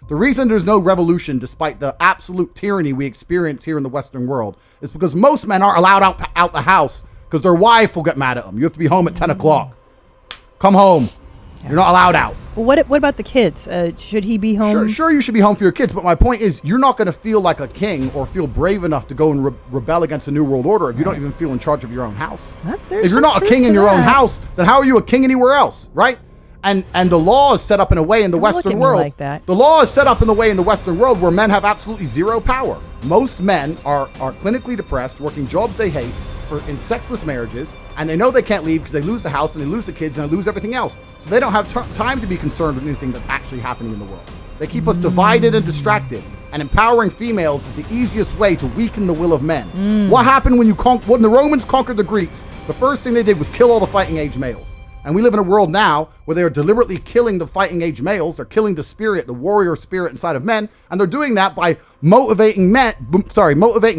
The reason there's no revolution, despite the absolute tyranny we experience here in the Western world, is because most men aren't allowed out the house because their wife will get mad at them. You have to be home at 10 o'clock. Come home. Yeah. You're not allowed out. Well, what about the kids? Should he be home? Sure, you should be home for your kids. But my point is, you're not going to feel like a king or feel brave enough to go and rebel against a new world order if you don't even feel in charge of your own house. If you're not a king in your own house, then how are you a king anywhere else, right? And the law is set up in a way in the Western world. Like that. The law is set up in the way in the Western world where men have absolutely zero power. Most men are clinically depressed, working jobs they hate, in sexless marriages, and they know they can't leave because they lose the house and they lose the kids and they lose everything else. So they don't have time to be concerned with anything that's actually happening in the world. They keep us divided and distracted. And empowering females is the easiest way to weaken the will of men. What happened when the Romans conquered the Greeks? The first thing they did was kill all the fighting age males. And we live in a world now where they are deliberately killing the fighting age males. They're killing the spirit, the warrior spirit inside of men. And they're doing that by motivating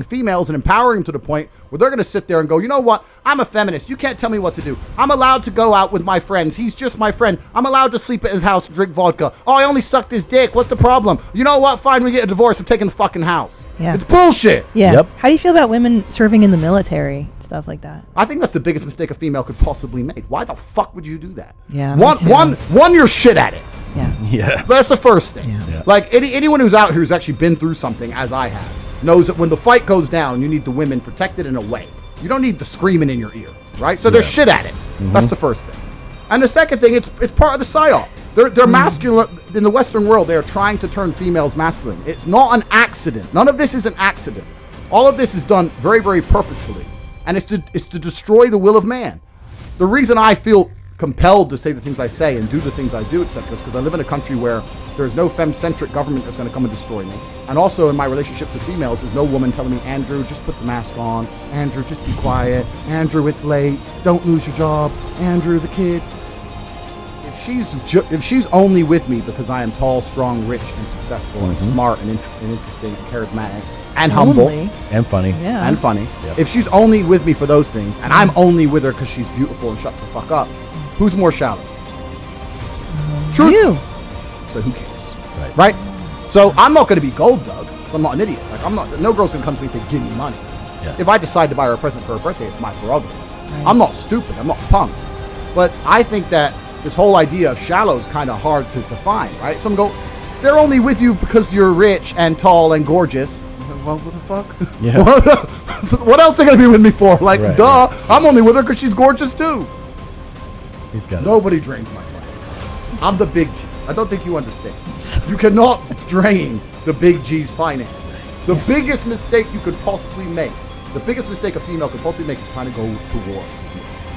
females and empowering them to the point where they're going to sit there and go, you know what? I'm a feminist. You can't tell me what to do. I'm allowed to go out with my friends. He's just my friend. I'm allowed to sleep at his house and drink vodka. Oh, I only sucked his dick. What's the problem? You know what? Fine, we get a divorce. I'm taking the fucking house. Yeah. It's bullshit. Yeah. Yep. How do you feel about women serving in the military? Stuff like that. I think that's the biggest mistake a female could possibly make. Why the fuck would you do that? Yeah. One, you're shit at it. Yeah. That's the first thing. Yeah. Like anyone who's out here who's actually been through something, as I have, knows that when the fight goes down, you need the women protected in a way. You don't need the screaming in your ear, right? So they're shit at it. That's the first thing. And the second thing, it's part of the psyop. They're masculine. In the Western world, they are trying to turn females masculine. It's not an accident. None of this is an accident. All of this is done very, very purposefully. And it's to destroy the will of man. The reason I feel compelled to say the things I say and do the things I do, etc., is because I live in a country where there's no femme-centric government that's going to come and destroy me. And also in my relationships with females, there's no woman telling me, Andrew, just put the mask on. Andrew, just be quiet. Andrew, it's late. Don't lose your job. Andrew, the kid. If she's only with me because I am tall, strong, rich, and successful, and smart, and interesting, and charismatic, and humble, and funny, yep. If she's only with me for those things, and I'm only with her because she's beautiful and shuts the fuck up, who's more shallow? Truth. You. So who cares, right? So I'm not going to be gold dug. I'm not an idiot. Like no girl's going to come to me and say, "Give me money." Yeah. If I decide to buy her a present for her birthday, it's my prerogative. Right. I'm not stupid. I'm not a punk. But I think that this whole idea of shallow is kind of hard to define, right? Some go, they're only with you because you're rich and tall and gorgeous. Well, what the fuck? Yeah. What else are they going to be with me for? Like, duh. I'm only with her because she's gorgeous too. Nobody drains my finances. I'm the big G. I don't think you understand. You cannot drain the big G's finances. The biggest mistake you could possibly make, the biggest mistake a female could possibly make is trying to go to war.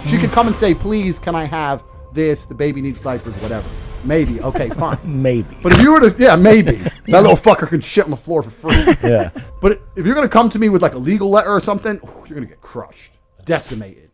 She could come and say, please, can I have this? The baby needs diapers, whatever. Maybe. Okay, fine. Maybe. But if you were to, maybe. That little fucker can shit on the floor for free. Yeah. But if you're going to come to me with like a legal letter or something, you're going to get crushed, decimated.